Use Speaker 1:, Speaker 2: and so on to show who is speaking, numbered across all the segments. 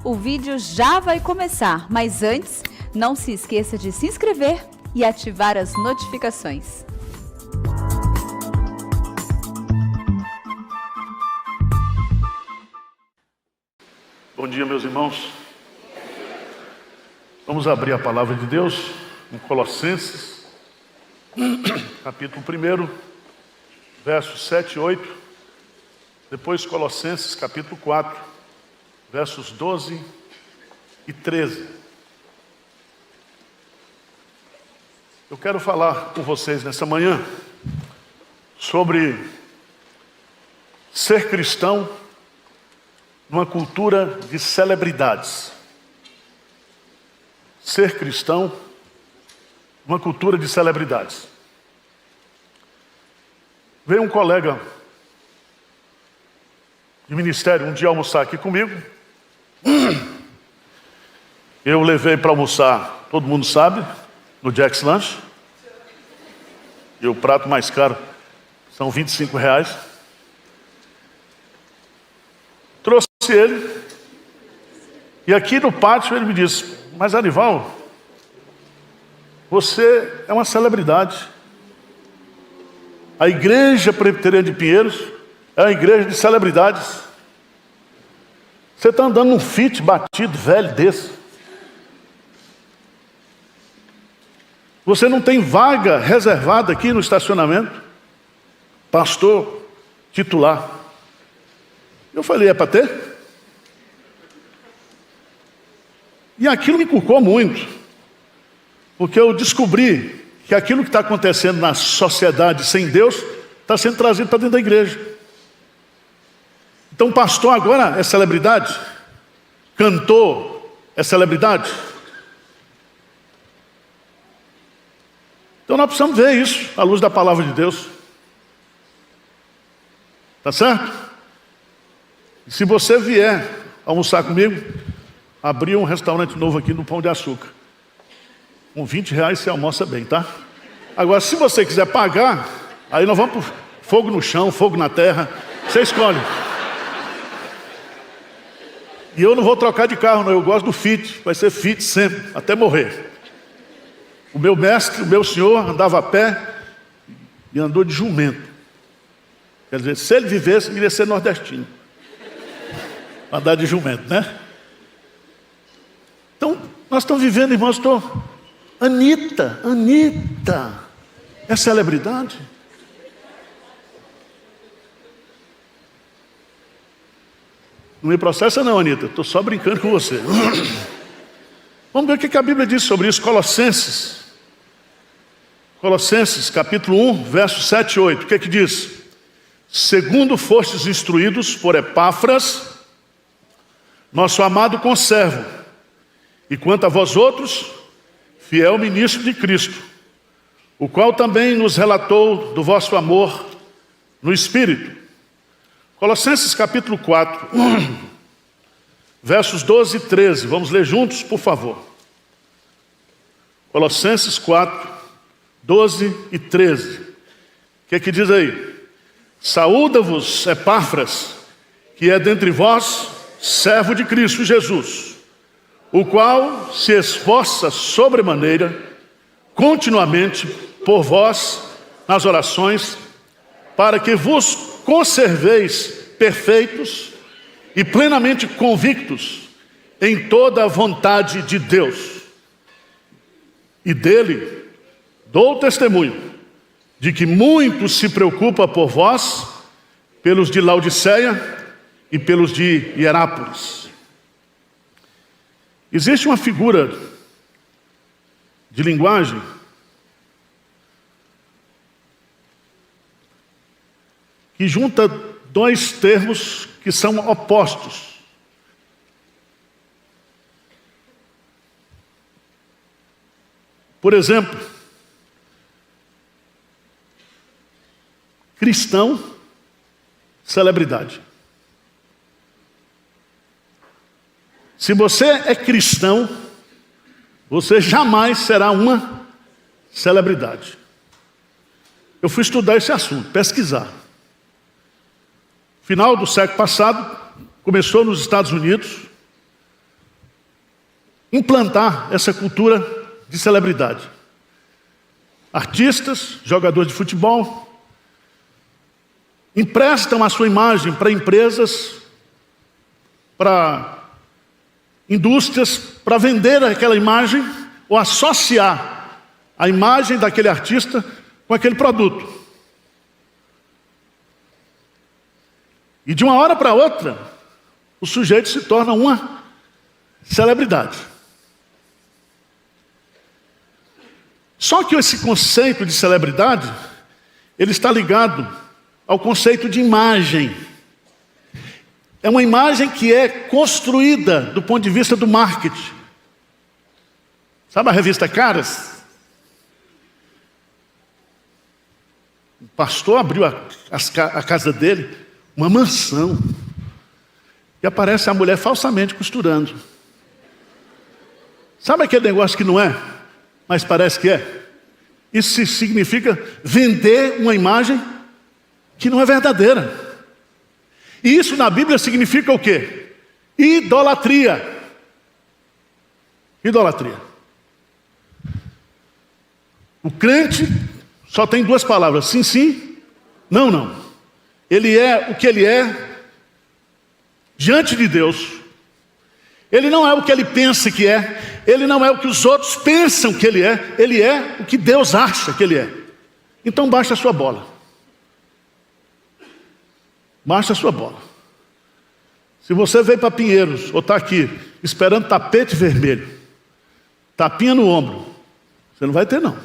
Speaker 1: O vídeo já vai começar, mas antes, não se esqueça de se inscrever e ativar as notificações.
Speaker 2: Bom dia, meus irmãos. Vamos abrir a palavra de Deus em Colossenses, capítulo 1, versos 7 e 8. Depois Colossenses, capítulo 4, versos 12 e 13. Eu quero falar com vocês nessa manhã sobre ser cristão numa cultura de celebridades. Ser cristão numa cultura de celebridades. Veio um colega de ministério um dia almoçar aqui comigo. Eu levei para almoçar, todo mundo sabe, no Jack's Lunch. E o prato mais caro são R$25. Trouxe ele. E aqui no pátio ele me disse: mas Arival, você é uma celebridade. A igreja presbiteriana de Pinheiros é uma igreja de celebridades. Você está andando num Fit batido, velho desse. Você não tem vaga reservada aqui no estacionamento. Pastor titular. Eu falei, é para ter? E aquilo me cucou muito. Porque eu descobri que aquilo que está acontecendo na sociedade sem Deus está sendo trazido para dentro da igreja. Então, pastor agora é celebridade? Cantor é celebridade? Então nós precisamos ver isso à luz da palavra de Deus. Tá certo? E se você vier almoçar comigo, abrir um restaurante novo aqui no Pão de Açúcar. Com R$20 você almoça bem, tá? Agora, se você quiser pagar, aí nós vamos para fogo no chão, fogo na terra. Você escolhe. E eu não vou trocar de carro, não. Eu gosto do Fit. Vai ser Fit sempre, até morrer. O meu mestre, o meu senhor, andava a pé e andou de jumento. Quer dizer, se ele vivesse, ele iria ser nordestino. Andar de jumento, né? Então, nós estamos vivendo, irmãos, Anitta é celebridade? Não me processa não, Anitta, estou só brincando com você. Vamos ver o que a Bíblia diz sobre isso. Colossenses capítulo 1, versos 7 e 8. O que diz? Segundo fostes instruídos por Epáfras, nosso amado conservo, e quanto a vós outros, fiel ministro de Cristo, o qual também nos relatou do vosso amor no Espírito. Colossenses capítulo 4, versos 12 e 13. Vamos ler juntos, por favor. Colossenses 4, 12 e 13. O que diz aí? Saúda-vos, Epáfras, que é dentre vós, servo de Cristo Jesus, o qual se esforça sobremaneira, continuamente, por vós, nas orações, para que vos conserveis perfeitos e plenamente convictos em toda a vontade de Deus. E dele dou testemunho de que muito se preocupa por vós, pelos de Laodiceia e pelos de Hierápolis. Existe uma figura de linguagem que junta dois termos que são opostos. Por exemplo, cristão, celebridade. Se você é cristão, você jamais será uma celebridade. Eu fui estudar esse assunto, pesquisar. Final do século passado, começou nos Estados Unidos, implantar essa cultura de celebridade. Artistas, jogadores de futebol, emprestam a sua imagem para empresas, para indústrias, para vender aquela imagem ou associar a imagem daquele artista com aquele produto. E de uma hora para outra, o sujeito se torna uma celebridade. Só que esse conceito de celebridade, ele está ligado ao conceito de imagem. É uma imagem que é construída do ponto de vista do marketing. Sabe a revista Caras? O pastor abriu a casa dele, uma mansão. E aparece a mulher falsamente costurando. Sabe aquele negócio que não é, mas parece que é? Isso significa vender uma imagem que não é verdadeira. E isso na Bíblia significa o quê? Idolatria. Idolatria. O crente só tem duas palavras: sim, sim, não, não. Ele é o que ele é diante de Deus. Ele não é o que ele pensa que é. Ele não é o que os outros pensam que ele é. Ele é o que Deus acha que ele é. Então baixa a sua bola. Baixa a sua bola. Se você veio para Pinheiros ou está aqui esperando tapete vermelho, tapinha no ombro, você não vai ter não.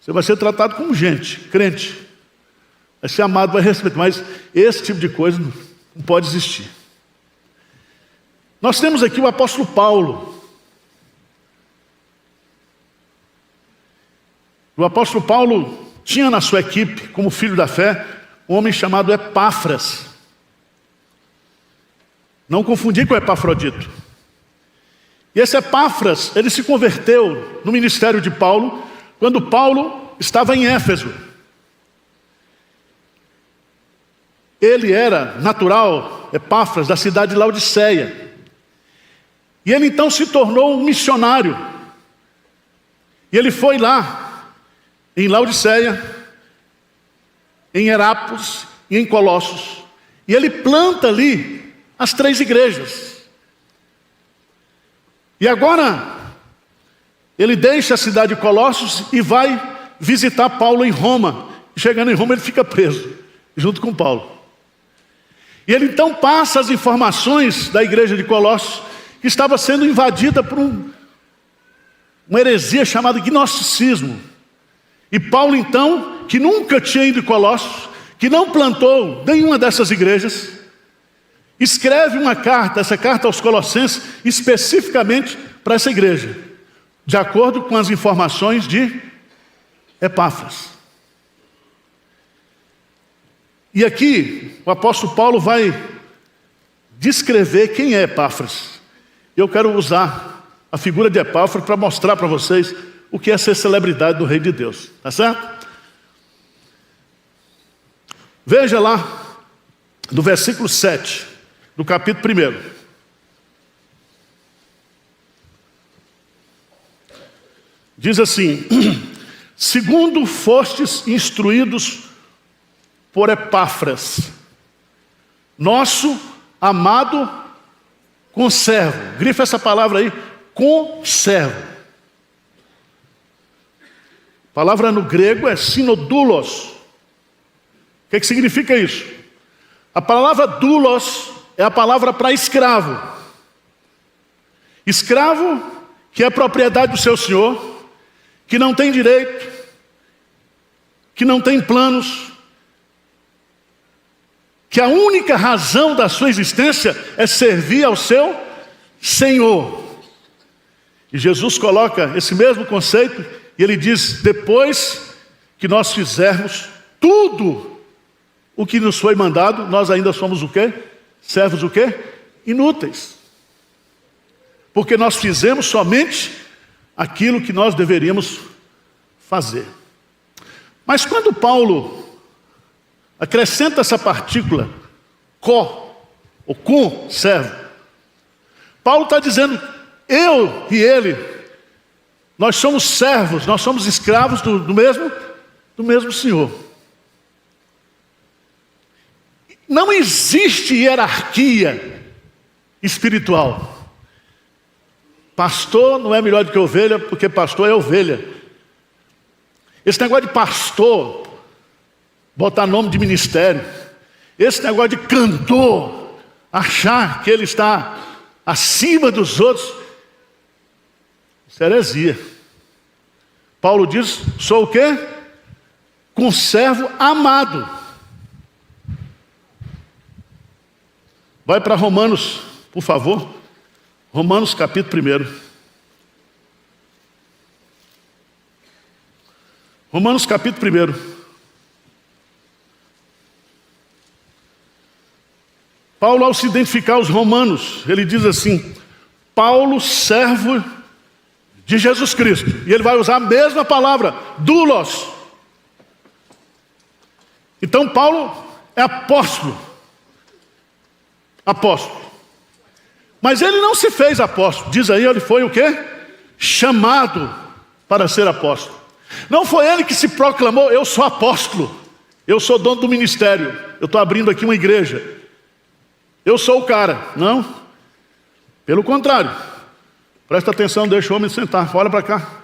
Speaker 2: Você vai ser tratado como gente, crente. Vai ser amado, vai receber. Mas esse tipo de coisa não pode existir. Nós temos aqui o apóstolo Paulo. O apóstolo Paulo tinha na sua equipe, como filho da fé, um homem chamado Epáfras. Não confundir com Epafrodito. E esse Epáfras, ele se converteu no ministério de Paulo, quando Paulo estava em Éfeso. Ele era natural, Epáfras, da cidade de Laodiceia. E ele então se tornou um missionário. E ele foi lá, em Laodiceia, em Herápolis e em Colossos. E ele planta ali as 3 igrejas. E agora, ele deixa a cidade de Colossos e vai visitar Paulo em Roma. Chegando em Roma, ele fica preso, junto com Paulo. E ele então passa as informações da igreja de Colossos, que estava sendo invadida por uma heresia chamada gnosticismo. E Paulo então, que nunca tinha ido em Colossos, que não plantou nenhuma dessas igrejas, escreve uma carta, essa carta aos Colossenses, especificamente para essa igreja, de acordo com as informações de Epáfras. E aqui, o apóstolo Paulo vai descrever quem é Epáfras. Eu quero usar a figura de Epáfras para mostrar para vocês o que é ser celebridade do Reino de Deus. Tá certo? Veja lá, do versículo 7, do capítulo 1. Diz assim: segundo fostes instruídos por Epáfras, nosso amado conservo. Grifa essa palavra aí, conservo. A palavra no grego é sinodulos. O que significa isso? A palavra dulos é a palavra para escravo. Escravo que é propriedade do seu senhor, que não tem direito, que não tem planos, que a única razão da sua existência é servir ao seu Senhor. E Jesus coloca esse mesmo conceito e ele diz: depois que nós fizermos tudo o que nos foi mandado, nós ainda somos o quê? Servos o quê? Inúteis. Porque nós fizemos somente aquilo que nós deveríamos fazer. Mas quando Paulo acrescenta essa partícula, co, ou com, servo, Paulo está dizendo, eu e ele, nós somos servos, nós somos escravos do mesmo Senhor. Não existe hierarquia espiritual. Pastor não é melhor do que ovelha, porque pastor é ovelha. Esse negócio de pastor, botar nome de ministério, esse negócio de cantor, achar que ele está acima dos outros, isso é heresia. Paulo diz, sou o quê? Conservo amado. Vai para Romanos, por favor. Romanos capítulo 1. Romanos capítulo 1. Paulo, ao se identificar os romanos, ele diz assim, Paulo, servo de Jesus Cristo. E ele vai usar a mesma palavra, doulos. Então Paulo é apóstolo. Apóstolo. Mas ele não se fez apóstolo. Diz aí, ele foi o quê? Chamado para ser apóstolo. Não foi ele que se proclamou, eu sou apóstolo. Eu sou dono do ministério. Eu estou abrindo aqui uma igreja. Eu sou o cara. Não. Pelo contrário. Presta atenção, deixa o homem sentar. Olha para cá.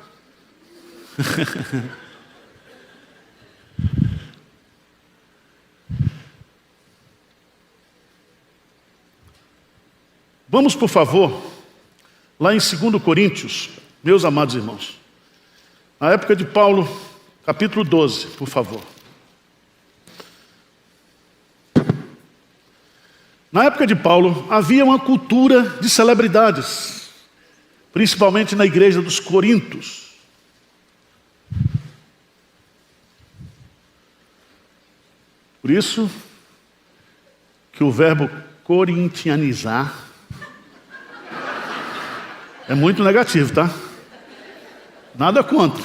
Speaker 2: Vamos, por favor, lá em 2 Coríntios, meus amados irmãos. Na época de Paulo, capítulo 12, por favor. Na época de Paulo, havia uma cultura de celebridades, principalmente na igreja dos Coríntios. Por isso que o verbo corintianizar é muito negativo, tá? Nada contra.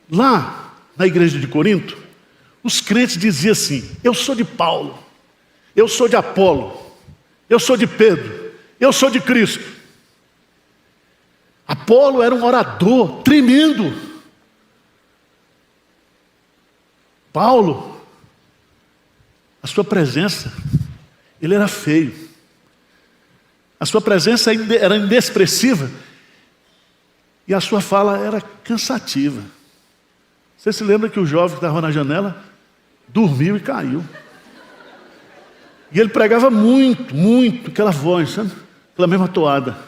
Speaker 2: Lá, na igreja de Corinto, os crentes diziam assim, eu sou de Paulo, eu sou de Apolo, eu sou de Pedro, eu sou de Cristo. Apolo era um orador tremendo. Paulo, a sua presença, ele era feio. A sua presença era inexpressiva. E a sua fala era cansativa. Você se lembra que o jovem que estava na janela dormiu e caiu. E ele pregava muito, muito, aquela voz, sabe? Aquela mesma toada.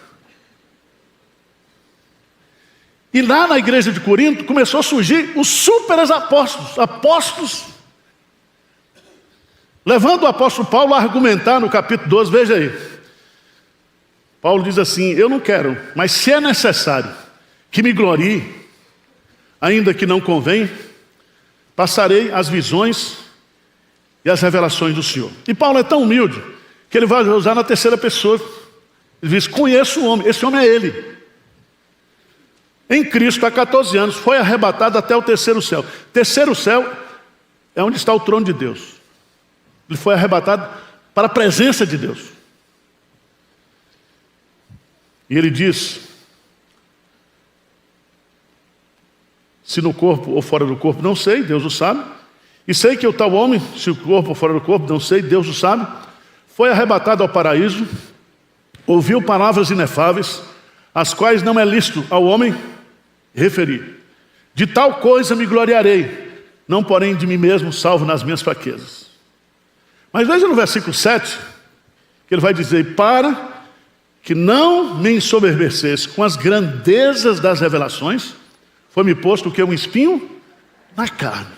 Speaker 2: E lá na igreja de Corinto começou a surgir os super apóstolos. Apóstolos. Levando o apóstolo Paulo a argumentar no capítulo 12, veja aí. Paulo diz assim, eu não quero, mas se é necessário que me glorie, ainda que não convém, passarei as visões e as revelações do Senhor. E Paulo é tão humilde, que ele vai usar na terceira pessoa. Ele diz, conheço o homem, esse homem é ele. Em Cristo, há 14 anos, foi arrebatado até o terceiro céu. Terceiro céu é onde está o trono de Deus. Ele foi arrebatado para a presença de Deus. E ele diz, se no corpo ou fora do corpo, não sei, Deus o sabe. E sei que o tal homem, se o corpo ou fora do corpo, não sei, Deus o sabe. Foi arrebatado ao paraíso, ouviu palavras inefáveis, as quais não é lícito ao homem referir. De tal coisa me gloriarei, não porém de mim mesmo, salvo nas minhas fraquezas. Mas veja no versículo 7, que ele vai dizer, para que não me ensoberbecesse com as grandezas das revelações, foi-me posto o que? Um espinho na carne.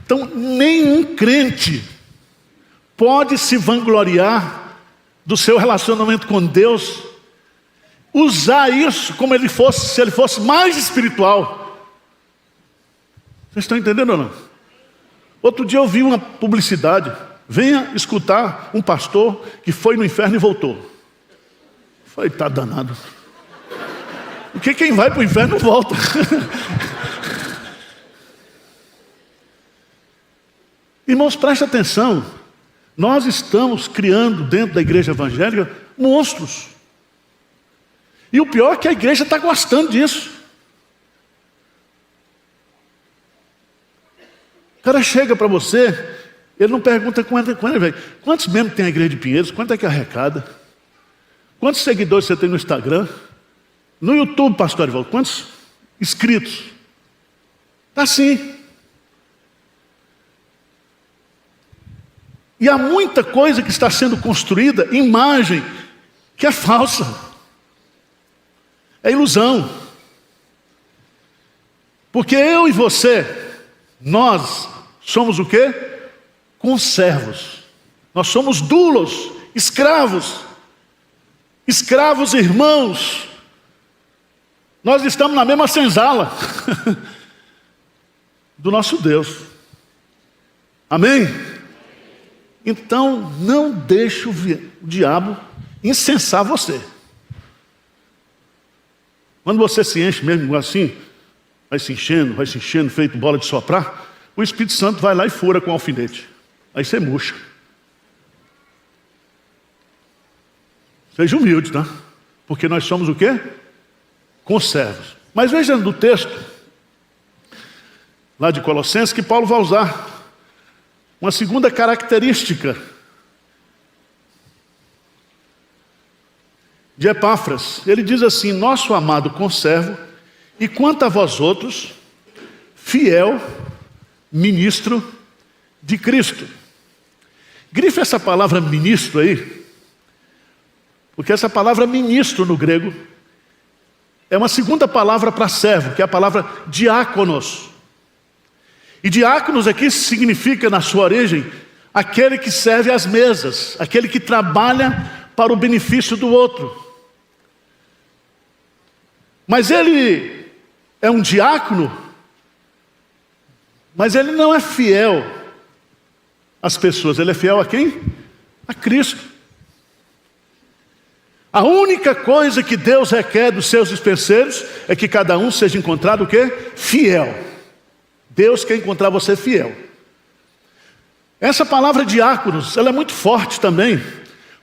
Speaker 2: Então, nenhum crente pode se vangloriar do seu relacionamento com Deus, usar isso como se ele fosse mais espiritual. Vocês estão entendendo ou não? Outro dia eu vi uma publicidade, venha escutar um pastor que foi no inferno e voltou. Falei, tá danado. Porque quem vai para o inferno volta. Irmãos, preste atenção. Nós estamos criando dentro da igreja evangélica monstros. E o pior é que a igreja está gostando disso. O cara chega para você, ele não pergunta quantos membros tem a igreja de Pinheiros, quanto é que arrecada, quantos seguidores você tem no Instagram, no YouTube, pastor Arivaldo, quantos inscritos. Está assim. E há muita coisa que está sendo construída, imagem, que é falsa. É ilusão. Porque eu e você, nós somos o quê? Conservos. Nós somos doulos, escravos. Escravos irmãos. Nós estamos na mesma senzala do nosso Deus. Amém? Então, não deixe o diabo incensar você. Quando você se enche mesmo assim, vai se enchendo, feito bola de soprar, o Espírito Santo vai lá e fura com o alfinete. Aí você murcha. Seja humilde, tá? Porque nós somos o quê? Conservos. Mas veja no texto, lá de Colossenses, que Paulo vai usar uma segunda característica de Epáfras. Ele diz assim: nosso amado conservo, e quanto a vós outros, fiel ministro de Cristo. Grife essa palavra ministro aí, porque essa palavra ministro no grego é uma segunda palavra para servo, que é a palavra diáconos. E diáconos aqui significa, na sua origem, aquele que serve às mesas, aquele que trabalha para o benefício do outro. Mas ele é um diácono, mas ele não é fiel às pessoas. Ele é fiel a quem? A Cristo. A única coisa que Deus requer dos seus dispenseiros é que cada um seja encontrado o quê? Fiel. Deus quer encontrar você fiel. Essa palavra diáconos, ela é muito forte também,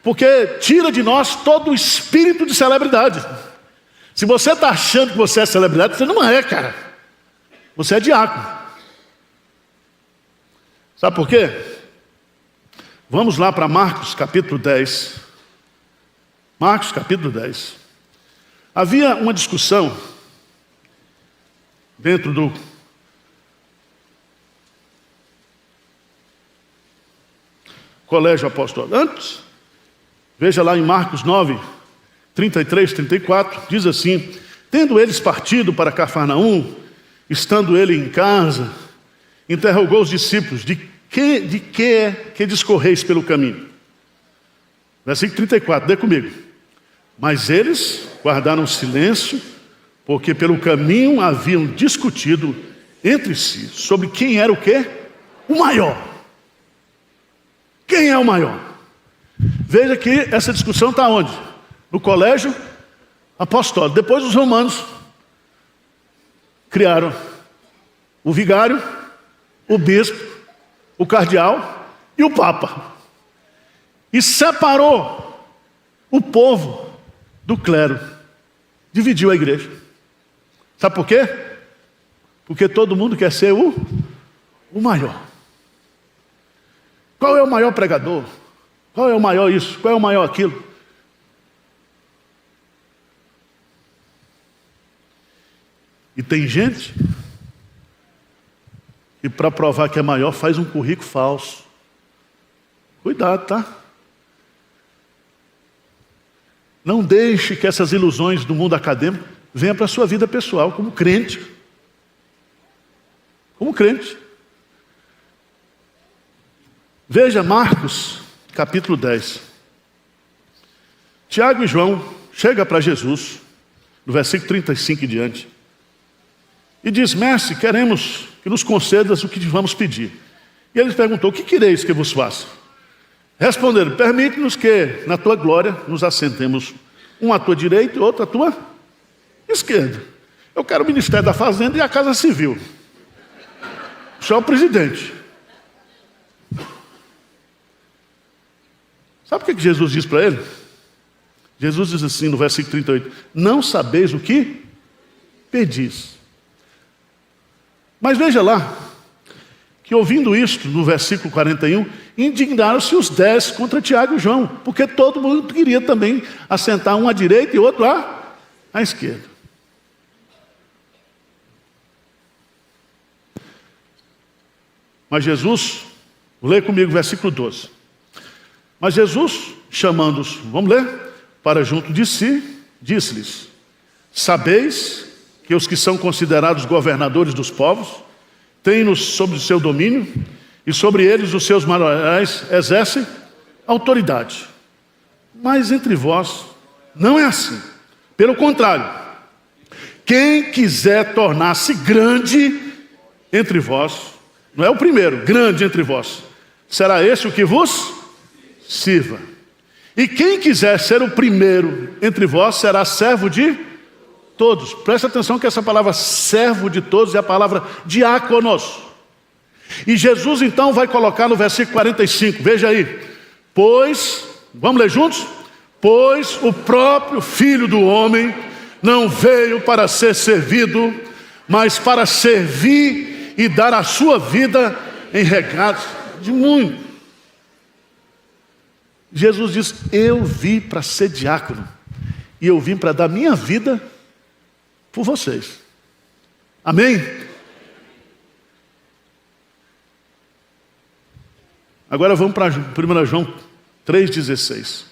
Speaker 2: porque tira de nós todo o espírito de celebridade. Se você está achando que você é celebridade, você não é, cara. Você é diácono. Sabe por quê? Vamos lá para Marcos capítulo 10. Marcos capítulo 10. Havia uma discussão dentro do colégio apostolado. Antes, veja lá em Marcos 9, 33, 34, diz assim: tendo eles partido para Cafarnaum, estando ele em casa, interrogou os discípulos: de que é que discorreis pelo caminho? Versículo 34, dê comigo. Mas eles guardaram silêncio, porque pelo caminho haviam discutido entre si sobre quem era o quê? O maior. Quem é o maior? Veja que essa discussão está onde? No colégio apostólico. Depois os romanos criaram o vigário, o bispo, o cardeal e o papa. E separou o povo do clero. Dividiu a igreja. Sabe por quê? Porque todo mundo quer ser o maior. Qual é o maior pregador? Qual é o maior isso? Qual é o maior aquilo? E tem gente que para provar que é maior faz um currículo falso. Cuidado, tá? Não deixe que essas ilusões do mundo acadêmico venham para a sua vida pessoal como crente. Como crente. Veja Marcos, capítulo 10. Tiago e João chegam para Jesus, no versículo 35 em diante, e diz: mestre, queremos que nos concedas o que vamos pedir. E ele perguntou: o que quereis que vos faça? Responderam: permite-nos que na tua glória nos assentemos, um à tua direita e outro à tua esquerda. Eu quero o Ministério da Fazenda e a Casa Civil. Só o presidente. Sabe o que Jesus diz para ele? Jesus diz assim no versículo 38, não sabeis o que pedis. Mas veja lá, que ouvindo isto, no versículo 41, indignaram-se os 10 contra Tiago e João, porque todo mundo queria também assentar um à direita e outro à esquerda. Mas Jesus, lê comigo o versículo 12. Mas Jesus, chamando-os, vamos ler, para junto de si, disse-lhes, sabeis que os que são considerados governadores dos povos, têm-nos sob o seu domínio, e sobre eles os seus maiorais exercem autoridade. Mas entre vós não é assim. Pelo contrário, quem quiser tornar-se grande entre vós, não é o primeiro, grande entre vós, será esse o que vos sirva. E quem quiser ser o primeiro entre vós, será servo de todos. Presta atenção que essa palavra servo de todos é a palavra diáconos. E Jesus então vai colocar no versículo 45, veja aí. Pois, vamos ler juntos? Pois o próprio Filho do Homem não veio para ser servido, mas para servir e dar a sua vida em resgate de muitos. Jesus diz, eu vim para ser diácono, e eu vim para dar minha vida por vocês. Amém? Agora vamos para 1 João 3,16.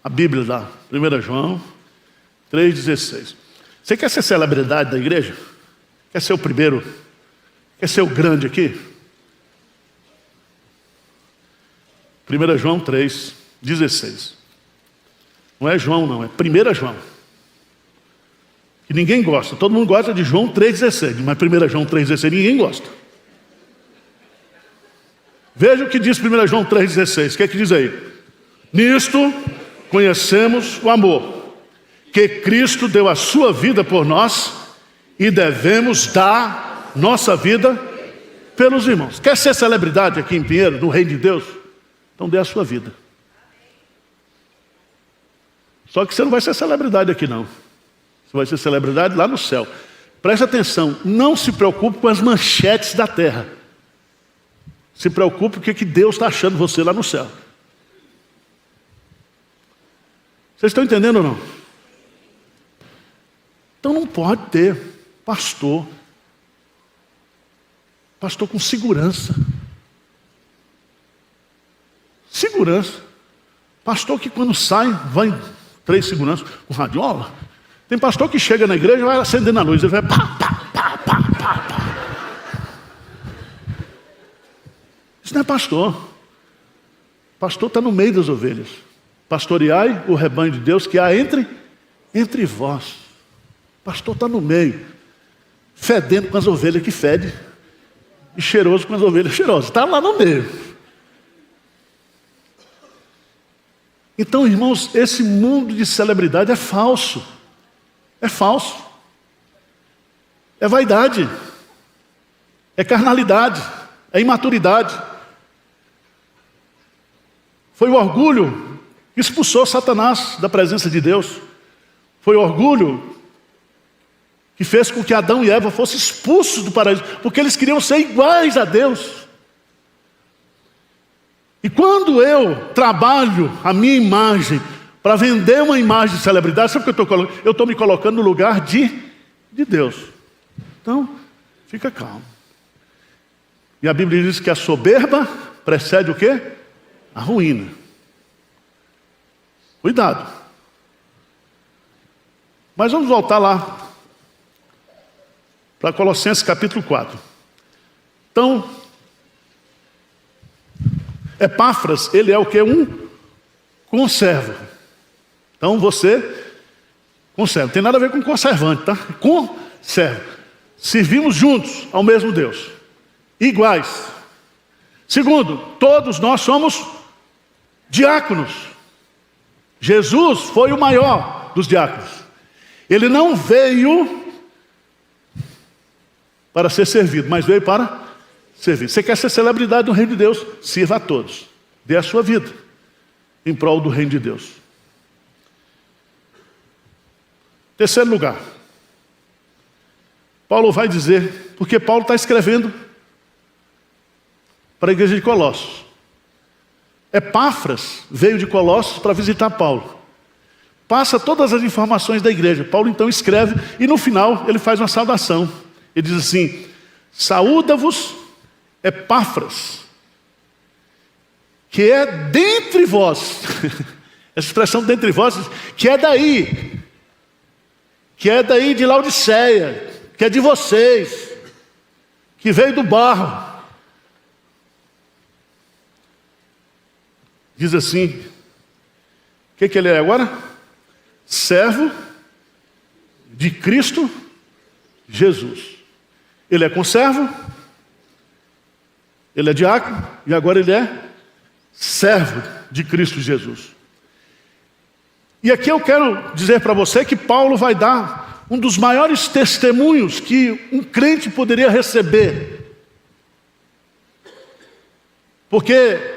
Speaker 2: A Bíblia lá, 1 João 3,16. Você quer ser celebridade da igreja? Quer ser o primeiro? Quer ser o grande aqui? 1 João 3,16. Não é João não, é 1 João. Que ninguém gosta, todo mundo gosta de João 3,16, mas 1 João 3,16 ninguém gosta. Veja o que diz 1 João 3,16, o que é que diz aí? Nisto conhecemos o amor, que Cristo deu a sua vida por nós, e devemos dar nossa vida pelos irmãos. Quer ser celebridade aqui em Pinheiro, no reino de Deus? Então dê a sua vida. Só que você não vai ser celebridade aqui não. Você vai ser celebridade lá no céu. Preste atenção, não se preocupe com as manchetes da terra. Se preocupe com o que Deus está achando de você lá no céu. Vocês estão entendendo ou não? Então não pode ter pastor com segurança. Segurança. Pastor que quando sai, vai 3 seguranças com radiola. Tem pastor que chega na igreja e vai acendendo a luz. Ele vai pá, pá, pá, pá, pá, pá. Isso não é pastor. Pastor está no meio das ovelhas. Pastoreai o rebanho de Deus que há entre vós. Pastor está no meio, fedendo com as ovelhas que fede, e cheiroso com as ovelhas cheirosas. Está lá no meio. Então, irmãos, esse mundo de celebridade é falso. É falso. É vaidade. É carnalidade. É imaturidade. Foi o orgulho que expulsou Satanás da presença de Deus. Foi o orgulho que fez com que Adão e Eva fossem expulsos do paraíso, porque eles queriam ser iguais a Deus. E quando eu trabalho a minha imagem para vender uma imagem de celebridade, sabe o que eu estou me colocando no lugar de Deus. Então, fica calmo. E a Bíblia diz que a soberba precede o quê? A ruína. Cuidado. Mas vamos voltar lá para Colossenses capítulo 4. Então, Epáfras, ele é o que? Um conservo. Então você conserva. Não tem nada a ver com conservante, tá? Conservo. Servimos juntos ao mesmo Deus. Iguais. Segundo, todos nós somos diáconos. Jesus foi o maior dos diáconos. Ele não veio para ser servido, mas veio para servir. Você quer ser celebridade no reino de Deus? Sirva a todos. Dê a sua vida. em prol do reino de Deus. Terceiro lugar, Paulo vai dizer, porque Paulo está escrevendo para a igreja de Colossos. Epáfras veio de Colossos para visitar Paulo. Passa todas as informações da igreja. Paulo então escreve e no final ele faz uma saudação. Ele diz assim: saúda-vos Epáfras, que é dentre vós. Essa expressão dentre vós, que é daí de Laodiceia, que é de vocês, que veio do barro. Diz assim, o que ele é agora? Servo de Cristo Jesus. Ele é conservo, ele é diácono e agora ele é servo de Cristo Jesus. E aqui eu quero dizer para você que Paulo vai dar um dos maiores testemunhos que um crente poderia receber. Porque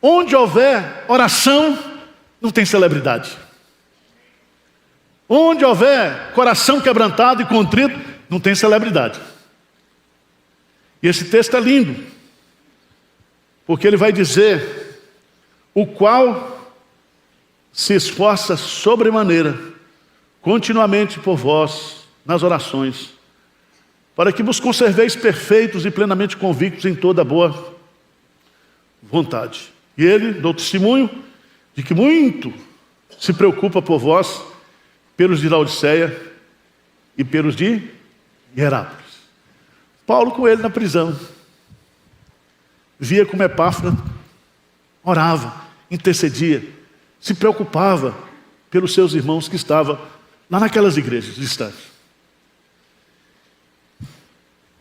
Speaker 2: onde houver oração, não tem celebridade. Onde houver coração quebrantado e contrito, não tem celebridade. E esse texto é lindo, porque ele vai dizer: o qual se esforça sobremaneira, continuamente por vós, nas orações, para que vos conserveis perfeitos e plenamente convictos em toda boa vontade. E ele deu testemunho de que muito se preocupa por vós, pelos de Laodiceia e pelos de Hierápolis. Paulo com ele na prisão, via como Epáfras orava, intercedia, se preocupava pelos seus irmãos que estavam lá naquelas igrejas distantes.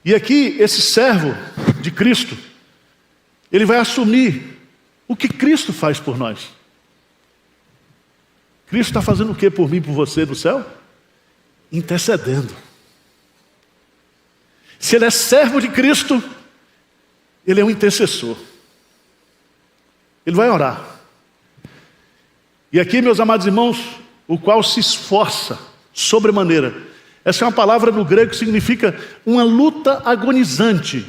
Speaker 2: E aqui, esse servo de Cristo, ele vai assumir o que Cristo faz por nós. Cristo está fazendo o que por mim e por você no céu? Intercedendo. Se ele é servo de Cristo, ele é um intercessor. Ele vai orar. E aqui, meus amados irmãos, o qual se esforça sobremaneira. Essa é uma palavra no grego que significa uma luta agonizante.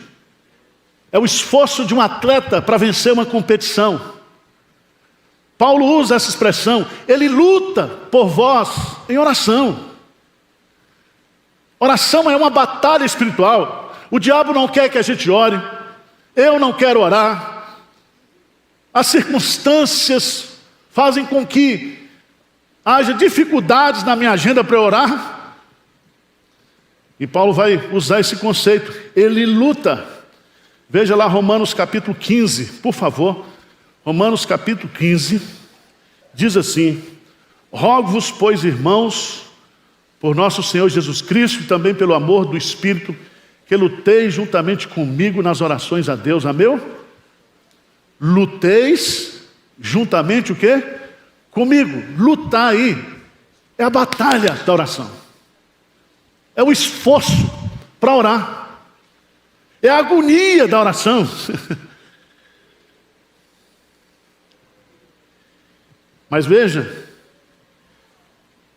Speaker 2: É o esforço de um atleta para vencer uma competição. Paulo usa essa expressão, ele luta por vós em oração. Oração é uma batalha espiritual. O diabo não quer que a gente ore, eu não quero orar. As circunstâncias fazem com que haja dificuldades na minha agenda para orar. E Paulo vai usar esse conceito, ele luta. Veja lá Romanos capítulo 15, por favor. Romanos capítulo 15, diz assim: rogo-vos, pois, irmãos, por nosso Senhor Jesus Cristo e também pelo amor do Espírito, que luteis juntamente comigo nas orações a Deus. Amém? Luteis juntamente o quê? Comigo. Lutar aí é a batalha da oração. É o esforço para orar. É a agonia da oração. Mas veja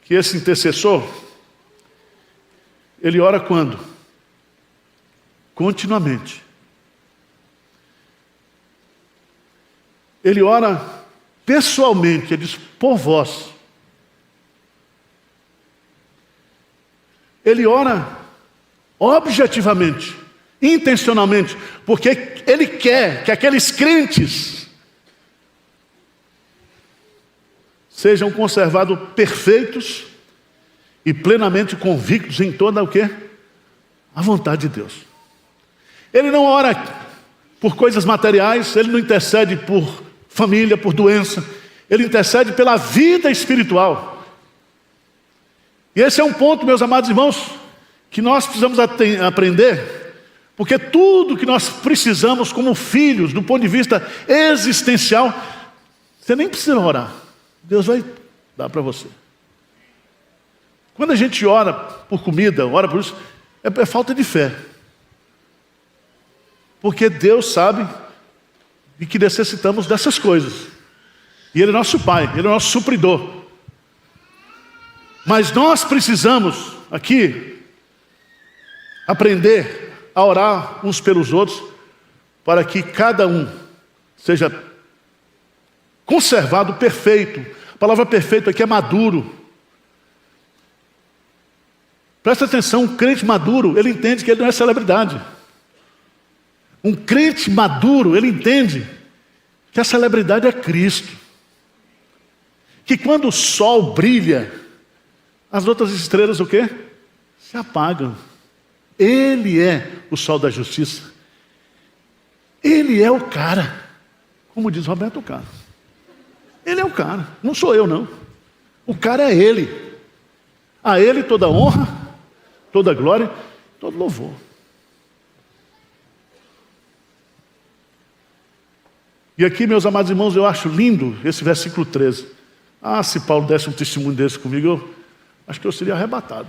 Speaker 2: que esse intercessor, ele ora quando? Continuamente. Ele ora pessoalmente, ele diz, por vós. Ele ora objetivamente, intencionalmente, porque ele quer que aqueles crentes sejam conservados perfeitos e plenamente convictos em toda o quê? A vontade de Deus. Ele não ora por coisas materiais, ele não intercede por família, por doença, ele intercede pela vida espiritual. E esse é um ponto, meus amados irmãos, que nós precisamos aprender, porque tudo que nós precisamos como filhos, do ponto de vista existencial, você nem precisa orar. Deus vai dar para você. Quando a gente ora por comida, ora por isso, é falta de fé. Porque Deus sabe de que necessitamos dessas coisas. E Ele é nosso Pai, Ele é nosso supridor. Mas nós precisamos aqui aprender a orar uns pelos outros para que cada um seja conservado perfeito. A palavra perfeito aqui é maduro. Presta atenção, um crente maduro, ele entende que ele não é celebridade. Um crente maduro, ele entende que a celebridade é Cristo. Que quando o sol brilha, as outras estrelas o quê? Se apagam. Ele é o sol da justiça. Ele é o cara. Como diz Roberto Carlos. Ele é o cara. Não sou eu, não. O cara é Ele. A Ele toda honra, toda glória, todo louvor. E aqui, meus amados irmãos, eu acho lindo esse versículo 13. Ah, se Paulo desse um testemunho desse comigo, eu acho que eu seria arrebatado.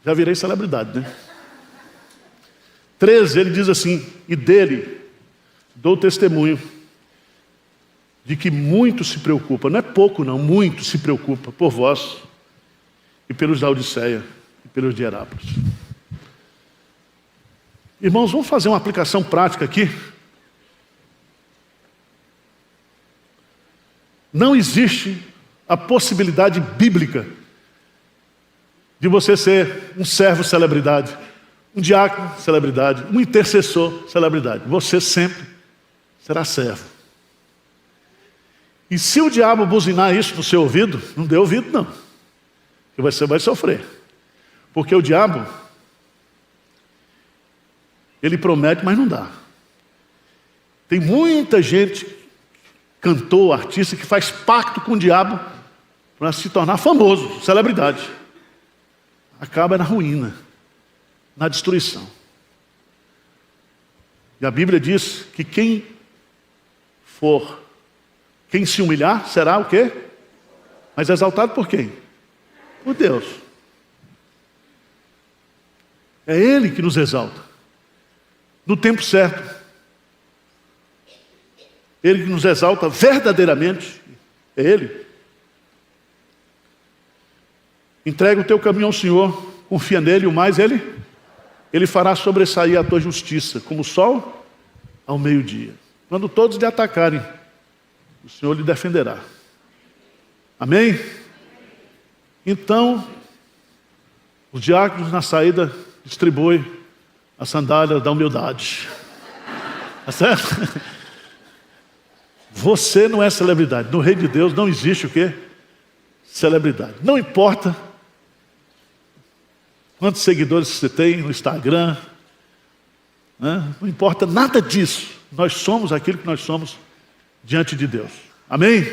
Speaker 2: Já virei celebridade, né? 13, ele diz assim: e dele dou testemunho de que muito se preocupa, não é pouco não, muito se preocupa por vós e pelos da Odisseia e pelos de Herápolis. Irmãos, vamos fazer uma aplicação prática aqui. Não existe a possibilidade bíblica de você ser um servo celebridade, um diácono celebridade, um intercessor celebridade. Você sempre será servo. E se o diabo buzinar isso no seu ouvido, não dê ouvido não, que você vai sofrer. Porque o diabo, ele promete, mas não dá. Tem muita gente, cantor, artista, que faz pacto com o diabo para se tornar famoso, celebridade. Acaba na ruína, na destruição. E a Bíblia diz que quem se humilhar, será o quê? Mas exaltado por quem? Por Deus. É Ele que nos exalta. No tempo certo. Ele que nos exalta verdadeiramente. É Ele. Entrega o teu caminho ao Senhor, confia nele, o mais Ele fará sobressair a tua justiça, como o sol ao meio-dia. Quando todos lhe atacarem, o Senhor lhe defenderá. Amém? Então, os diáconos na saída distribuem a sandália da humildade. Tá certo? Você não é celebridade. No reino de Deus não existe o quê? Celebridade. Não importa quantos seguidores você tem no Instagram, né? Não importa nada disso. Nós somos aquilo que nós somos diante de Deus. Amém?